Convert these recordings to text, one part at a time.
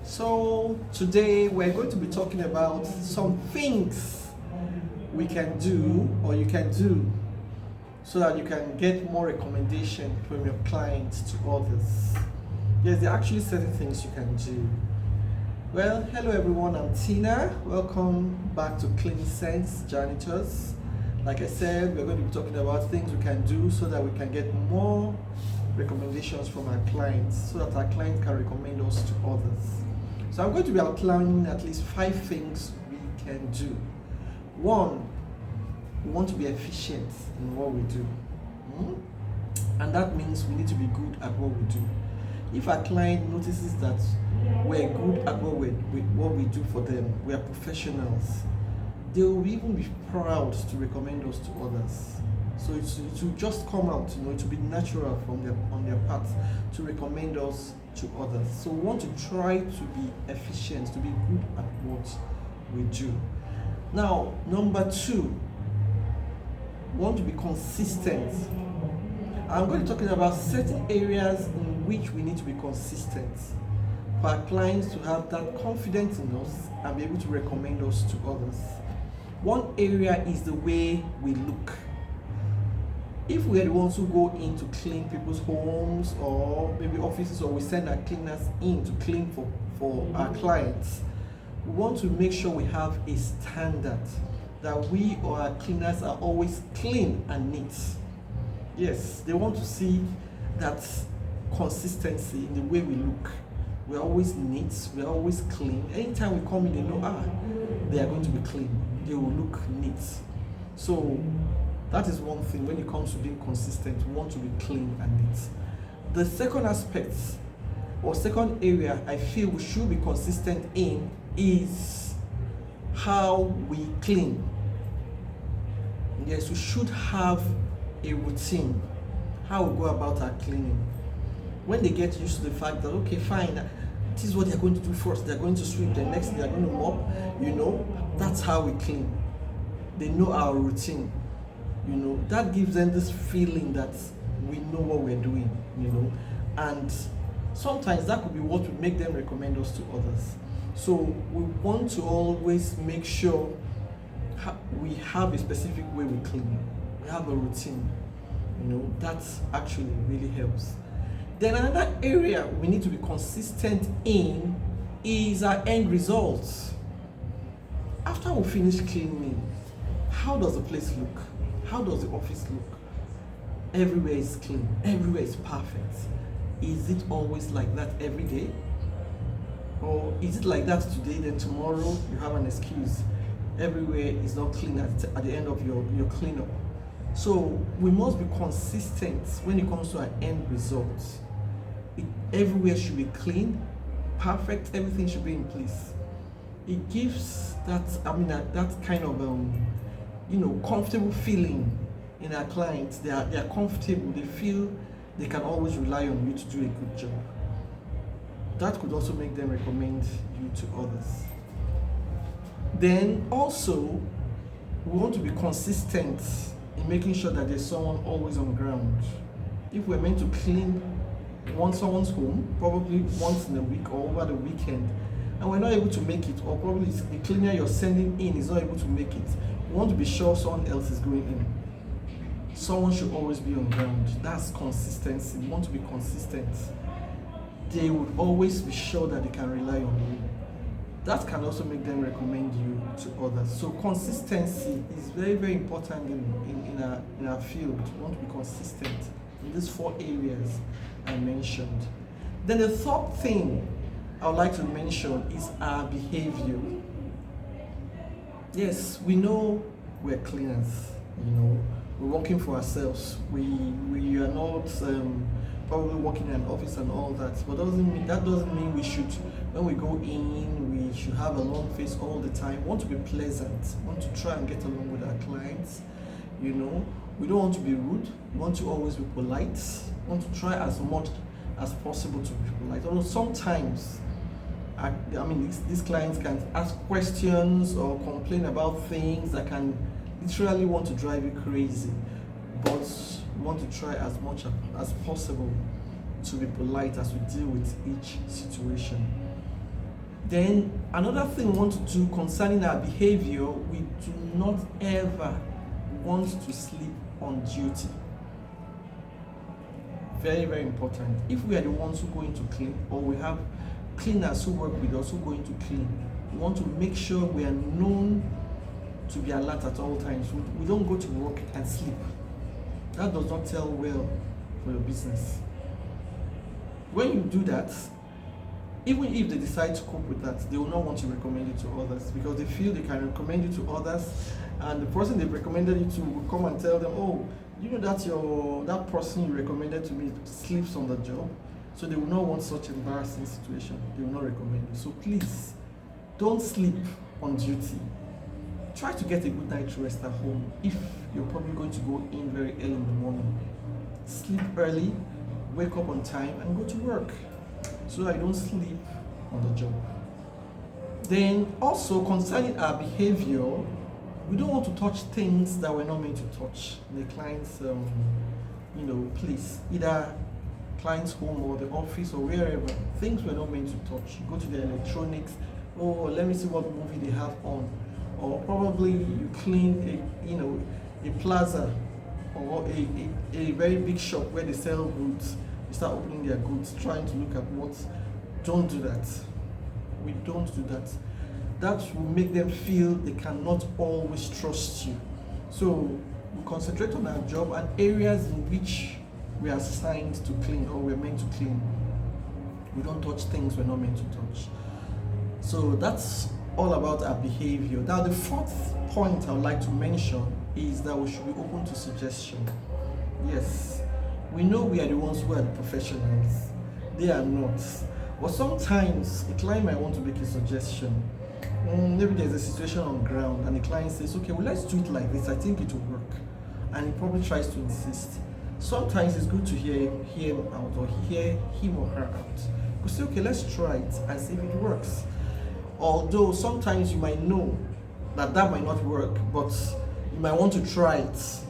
So today we're going to be talking about some things we can do or you can do so that you can get more recommendation from your clients to others. Yes, there are actually certain things you can do. Well, hello everyone, I'm Tina. Welcome back to Clean Sense Janitors. Like I said, we're going to be talking about things we can do so that we can get more recommendations from our clients so that our clients can recommend us to others. So I'm going to be outlining at least 5 things we can do. One, we want to be efficient in what we do. And that means we need to be good at what we do. If our client notices that we're good at what we do for them, we are professionals, they will even be proud to recommend us to others. So it will just come out, it will be natural on their part to recommend us to others. So we want to try to be efficient, to be good at what we do. Now, number 2, we want to be consistent. I'm going to be talking about certain areas in which we need to be consistent for our clients to have that confidence in us and be able to recommend us to others. One area is the way we look. If we are the ones who go in to clean people's homes or maybe offices, or we send our cleaners in to clean for our clients, we want to make sure we have a standard that we or our cleaners are always clean and neat. Yes, they want to see that consistency in the way we look. We're always neat, we're always clean. Anytime we come in, they know, they are going to be clean. They will look neat. So that is one thing when it comes to being consistent. We want to be clean and neat. The second aspect or second area I feel we should be consistent in is how we clean. Yes, we should have a routine, how we go about our cleaning. When they get used to the fact that, okay, fine, this is what they're going to do first, they're going to sweep, the next they're going to mop, that's how we clean. They know our routine. That gives them this feeling that we know what we're doing, and sometimes that could be what would make them recommend us to others. So we want to always make sure we have a specific way we clean, we have a routine, that actually really helps. Then another area we need to be consistent in is our end results. After we finish cleaning, how does the place look? How does the office look? Everywhere is clean, everywhere is perfect. Is it always like that every day? Or is it like that today, then tomorrow you have an excuse? Everywhere is not clean at the end of your cleanup. So we must be consistent when it comes to our end results. Everywhere should be clean, perfect, everything should be in place. It gives that kind of comfortable feeling in our clients. They are comfortable, they feel they can always rely on you to do a good job. That could also make them recommend you to others. Then also, we want to be consistent in making sure that there's someone always on ground. If we're meant to clean someone's home, probably once in a week or over the weekend, and we're not able to make it, or probably the cleaner you're sending in is not able to make it, we want to be sure someone else is going in. Someone should always be on ground. That's consistency. We want to be consistent. They would always be sure that they can rely on you. That can also make them recommend you to others. So consistency is very, very important in our field. We want to be consistent in these 4 areas I mentioned. Then the third thing I would like to mention is our behavior. Yes, we know we're cleaners, we're working for ourselves. We are not probably working in an office and all that, but that doesn't mean we should, when we go in, we should have a long face all the time. We want to be pleasant, we want to try and get along with our clients. We don't want to be rude, we want to always be polite, we want to try as much as possible to be polite. Although sometimes these clients can ask questions or complain about things that can literally want to drive you crazy, but we want to try as much as possible to be polite as we deal with each situation. Then another thing we want to do concerning our behavior, we do not ever want to sleep on duty. Very, very important. If we are the ones who go into clean, or we have cleaners who work with us who go into clean, we want to make sure we are known to be alert at all times. We don't go to work and sleep. That does not tell well for your business. When you do that, even if they decide to cope with that, they will not want to recommend it to others, because they feel they can recommend it to others, and the person they've recommended it to will come and tell them, oh, you know that person you recommended to me sleeps on the job. So they will not want such an embarrassing situation. They will not recommend it. So please, don't sleep on duty. Try to get a good night's rest at home if you're probably going to go in very early in the morning. Sleep early, wake up on time, and go to work, so that you don't sleep on the job. Then also concerning our behavior, we don't want to touch things that we're not meant to touch in the client's place, either client's home or the office or wherever. Things we're not meant to touch. You go to the electronics, oh, let me see what movie they have on, or probably you clean a plaza or a very big shop where they sell goods. You start opening their goods, trying to look at what. Don't do that. We don't do that. That will make them feel they cannot always trust you. So we concentrate on our job and areas in which we are assigned to clean, or we're meant to clean. We don't touch things we're not meant to touch. So that's all about our behavior. Now the fourth point I would like to mention is that we should be open to suggestion. Yes, we know we are the ones who are the professionals. They are not. But sometimes a client might want to make a suggestion. Maybe there's a situation on ground and the client says, okay, well, let's do it like this. I think it will work. And he probably tries to insist. Sometimes it's good to hear him out, or hear him or her out. You say, okay, let's try it and see if it works. Although sometimes you might know that might not work, but you might want to try it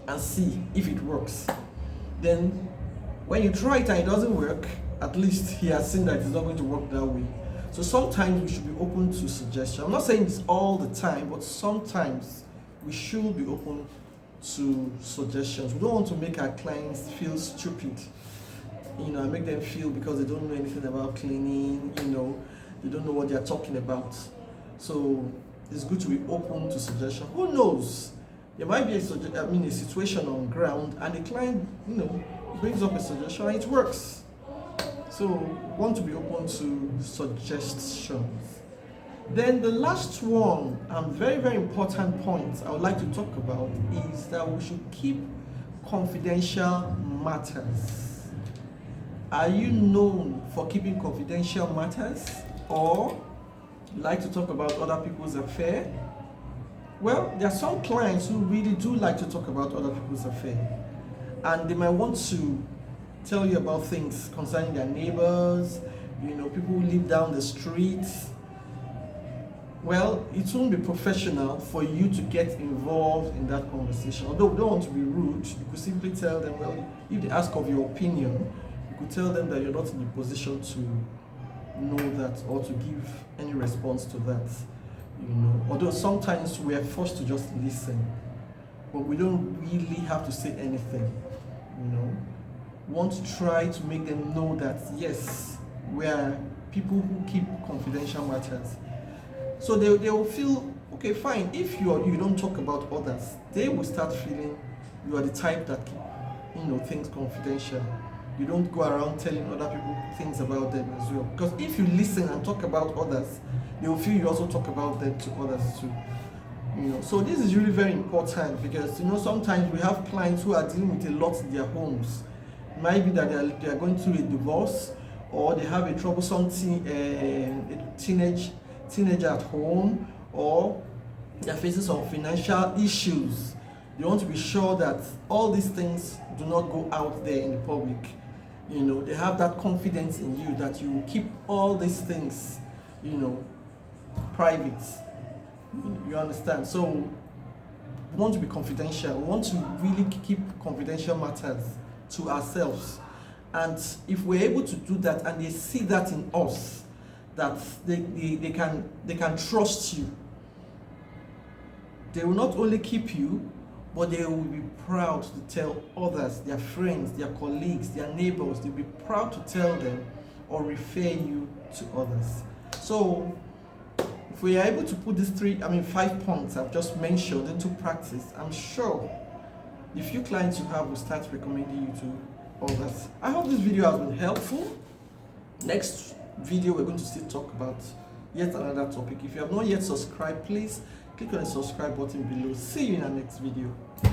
and see if it works. Then when you try it and it doesn't work, at least he has seen that it's not going to work that way. So sometimes we should be open to suggestion. I'm not saying this all the time, but sometimes we should be open to suggestions. We don't want to make our clients feel stupid, and make them feel because they don't know anything about cleaning, they don't know what they're talking about. So it's good to be open to suggestion. Who knows? There might be a situation on ground and the client, brings up a suggestion and it works. So want to be open to suggestions. Then the last one and very, very important point I would like to talk about is that we should keep confidential matters. Are you known for keeping confidential matters, or like to talk about other people's affairs? Well, there are some clients who really do like to talk about other people's affairs, and they might want to tell you about things concerning their neighbors, people who live down the street. Well, it won't be professional for you to get involved in that conversation. Although we don't want to be rude, you could simply tell them, well, if they ask of your opinion, you could tell them that you're not in the position to know that or to give any response to that. Although sometimes we are forced to just listen, but we don't really have to say anything. We want to try to make them know that yes, we are people who keep confidential matters. So they will feel, okay, fine. If you don't talk about others, they will start feeling you are the type that keep things confidential. You don't go around telling other people things about them as well. Because if you listen and talk about others, they will feel you also talk about them to others too. So this is really very important, because sometimes we have clients who are dealing with a lot in their homes. It might be that they are going through a divorce, or they have a troublesome teenager at home, or they are facing some financial issues. They want to be sure that all these things do not go out there in the public. They have that confidence in you that you will keep all these things, private. You understand? So we want to be confidential. We want to really keep confidential matters to ourselves. And if we're able to do that and they see that in us, that they can trust you. They will not only keep you, but they will be proud to tell others, their friends, their colleagues, their neighbors. They'll be proud to tell them or refer you to others. So if we are able to put these 5 points I've just mentioned into practice, I'm sure the few clients you have will start recommending you to others. I hope this video has been helpful. Next video, we're going to still talk about yet another topic. If you have not yet subscribed, please click on the subscribe button below. See you in our next video.